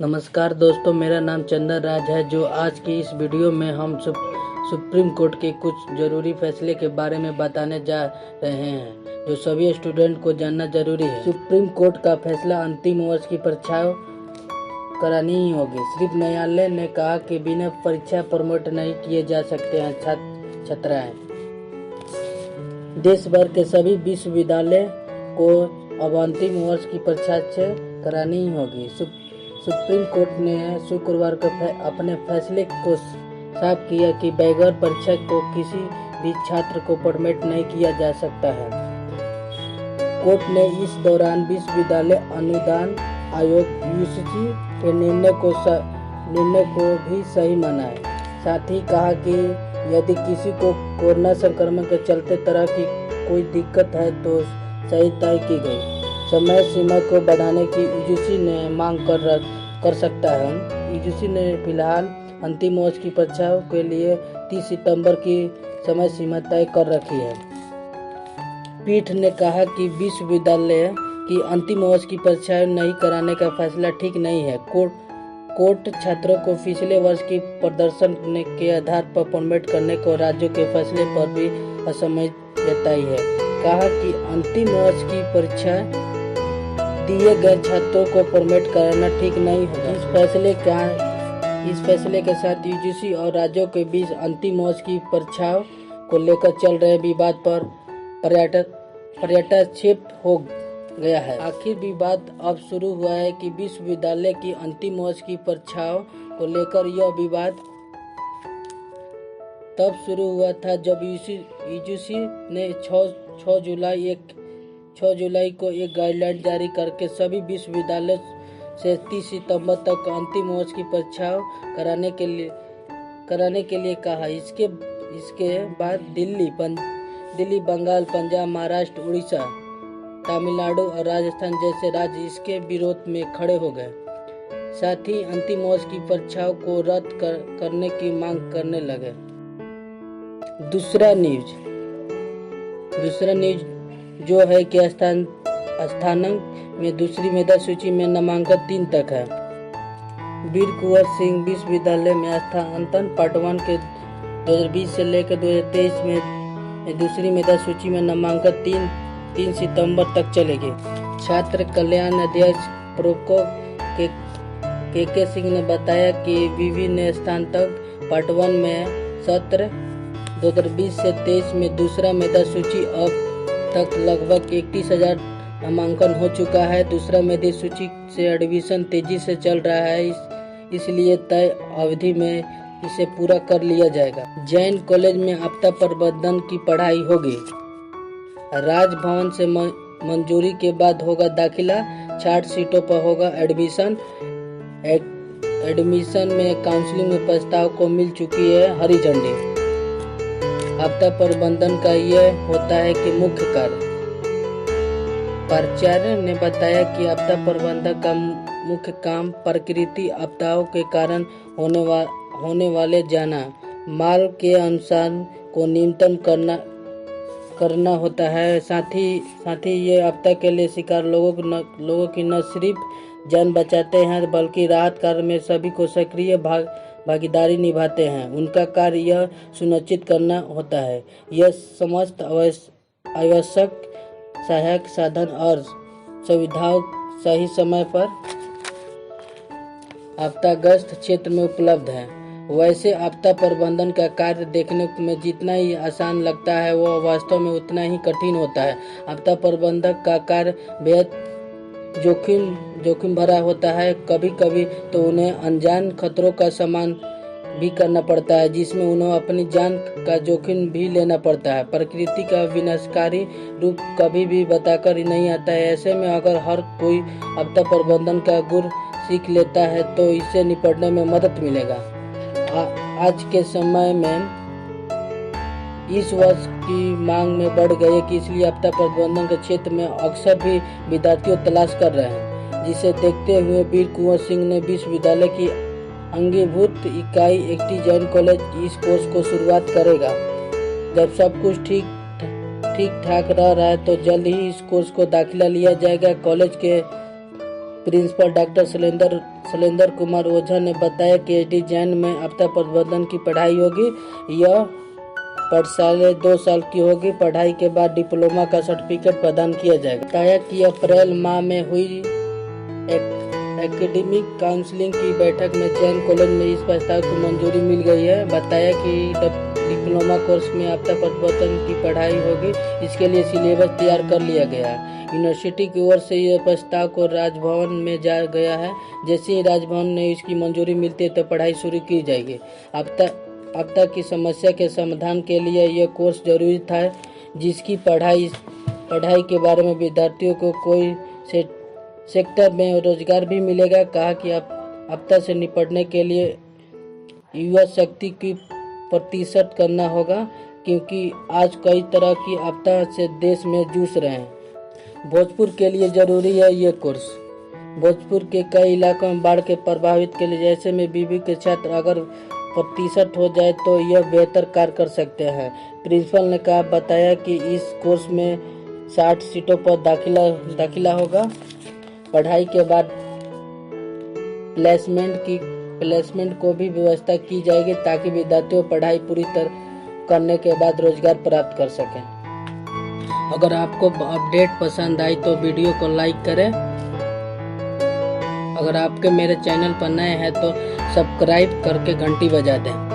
नमस्कार दोस्तों, मेरा नाम चंदन राज है। जो आज की इस वीडियो में हम सुप्रीम कोर्ट के कुछ ज़रूरी फैसले के बारे में बताने जा रहे हैं जो सभी स्टूडेंट को जानना जरूरी है। सुप्रीम कोर्ट का फैसला अंतिम वर्ष की परीक्षाएं करानी ही होगी। सिर्फ न्यायालय ने कहा कि बिना परीक्षा प्रमोट नहीं किए जा सकते हैं छात्राएं। देश भर के सभी विश्वविद्यालय को अब अंतिम वर्ष की परीक्षा से करानी ही होगी। सुप्रीम कोर्ट ने शुक्रवार को अपने फैसले को साफ किया कि बगैर परीक्षा को किसी भी छात्र को प्रमोट नहीं किया जा सकता है। कोर्ट ने इस दौरान विश्वविद्यालय अनुदान आयोग यूजीसी के निर्णय को भी सही माना है। साथ ही कहा कि यदि किसी को कोरोना संक्रमण के चलते तरह की कोई दिक्कत है तो सही तय की गई समय सीमा को बढ़ाने की यूजीसी ने मांग कर सकता है। यूजीसी ने फिलहाल अंतिम वर्ष की परीक्षाओं के लिए 30 सितंबर की समय सीमा तय कर रखी है। पीठ ने कहा कि विश्वविद्यालय की अंतिम वर्ष की परीक्षाएं नहीं कराने का फैसला ठीक नहीं है। कोर्ट छात्रों को पिछले वर्ष की प्रदर्शन के आधार पर प्रमोट करने को राज्यों के फैसले पर भी असहमति जताई है। कहा कि अंतिम वर्ष की परीक्षा दिए गए छात्रों को प्रमोट कराना ठीक नहीं होगा। इस फैसले के साथ यूजीसी और राज्यों के बीच अंतिम वर्ष की परीक्षाओं को लेकर चल रहे विवाद पर पर्यटक्षेप हो गया है। आखिर विवाद अब शुरू हुआ है कि विश्वविद्यालय की अंतिम वर्ष की परीक्षाओं को लेकर यह विवाद तब शुरू हुआ था जब यूजीसी ने 6 जुलाई को एक गाइडलाइन जारी करके सभी विश्वविद्यालय से 30 सितंबर तक अंतिम वर्ष की परीक्षाएं कराने के लिए कहा। इसके बाद दिल्ली, बंगाल, पंजाब, महाराष्ट्र, उड़ीसा, तमिलनाडु और राजस्थान जैसे राज्य इसके विरोध में खड़े हो गए। साथ ही अंतिम वर्ष की परीक्षाओं को रद्द करने की मांग करने लगे। दूसरा न्यूज जो है कि स्थानांक में दूसरी मेधा सूची में नामांकन 3 तक है। वीर कुंवर सिंह विश्वविद्यालय में स्थानांतरण पार्ट 1 के 2020 से लेकर 2023 में दूसरी मेधा सूची में नामांकन 3 सितंबर तक चलेगी। छात्र कल्याण अध्यक्ष प्रो के सिंह ने बताया कि विभिन्न स्थानांतक पार्ट 1 में सत्र 2020 से 23 में दूसरा मेधा सूची अब तक लगभग 31,000 नामांकन हो चुका है। दूसरा मेधा सूची से एडमिशन तेजी से चल रहा है, इसलिए तय अवधि में इसे पूरा कर लिया जाएगा। जैन कॉलेज में आपदा प्रबंधन की पढ़ाई होगी। राजभवन से मंजूरी के बाद होगा दाखिला, 60 सीटों पर होगा एडमिशन में काउंसलिंग में प्रस्ताव को मिल चुकी है हरी झंडी। आपदा प्रबंधन का यह होता है कि मुख्य कार्य। प्राचार्य ने बताया कि आपदा प्रबंधन का मुख्य काम प्राकृतिक आपदाओं के कारण होने वाले जाना माल के अनुसार को न्यूनतम करना होता है। साथ ही ये आपदा के लिए शिकार लोगों की न सिर्फ जान बचाते हैं बल्कि राहत कार्य में सभी को सक्रिय भागीदारी निभाते हैं। उनका कार्य यह सुनिश्चित करना होता है यह समस्त आवश्यक सहायक साधन और सुविधाओं सही समय पर आपदाग्रस्त क्षेत्र में उपलब्ध है। वैसे आपदा प्रबंधन का कार्य देखने में जितना ही आसान लगता है वह वास्तव में उतना ही कठिन होता है। आपदा प्रबंधक का कार्य बेहद जोखिम भरा होता है। कभी कभी तो उन्हें अनजान खतरों का सामना भी करना पड़ता है जिसमें उन्हें अपनी जान का जोखिम भी लेना पड़ता है। प्रकृति का विनाशकारी रूप कभी भी बताकर नहीं आता है। ऐसे में अगर हर कोई आपदा प्रबंधन का गुर सीख लेता है तो इससे निपटने में मदद मिलेगा। आज के समय में इस वर्ष की मांग में बढ़ गई है कि इसलिए आपदा प्रबंधन के क्षेत्र में अक्सर भी विद्यार्थियों तलाश कर रहे हैं, जिसे देखते हुए वीर कुंवर सिंह ने विश्वविद्यालय की अंगीभूत इकाई एकटी जैन कॉलेज इस कोर्स को शुरुआत करेगा। जब सब कुछ ठीक ठाक रह रहा है तो जल्द ही इस कोर्स को दाखिला लिया जाएगा। कॉलेज के प्रिंसिपल डॉक्टर शैलेंद्र कुमार ओझा ने बताया कि एसडी जैन में आपदा प्रबंधन की पढ़ाई होगी। यह पाठशाला 2 साल की होगी। पढ़ाई के बाद डिप्लोमा का सर्टिफिकेट प्रदान किया जाएगा। बताया कि अप्रैल माह में हुई एकेडमिक काउंसिलिंग की बैठक में जैन कॉलेज में इस प्रस्ताव को मंजूरी मिल गई है। बताया कि डिप्लोमा कोर्स में आपदा प्रबंधन की पढ़ाई होगी। इसके लिए सिलेबस तैयार कर लिया गया है। यूनिवर्सिटी की ओर से यह प्रस्ताव को राजभवन में जा गया है। जैसे ही राजभवन ने इसकी मंजूरी मिलती है तो पढ़ाई शुरू की जाएगी। आपदा की समस्या के समाधान के लिए यह कोर्स जरूरी था, जिसकी पढ़ाई के बारे में विद्यार्थियों को कोई सेक्टर में रोजगार भी मिलेगा। कहा कि आपदा से निपटने के लिए युवा शक्ति की प्रतिशत करना होगा, क्योंकि आज कई तरह की आपदा से देश में जूझ रहे हैं। भोजपुर के लिए जरूरी है ये कोर्स। भोजपुर के कई इलाकों में बाढ़ के प्रभावित के लिए जैसे में बीबी के छात्र अगर प्रतिशत हो जाए तो यह बेहतर कार्य कर सकते हैं। प्रिंसिपल ने बताया कि इस कोर्स में 60 सीटों पर दाखिला होगा। पढ़ाई के बाद प्लेसमेंट को भी व्यवस्था की जाएगी, ताकि विद्यार्थियों पढ़ाई पूरी तरह करने के बाद रोजगार प्राप्त कर सकें। अगर आपको अपडेट पसंद आई तो वीडियो को लाइक करें। अगर आपके मेरे चैनल पर नए हैं तो सब्सक्राइब करके घंटी बजा दें।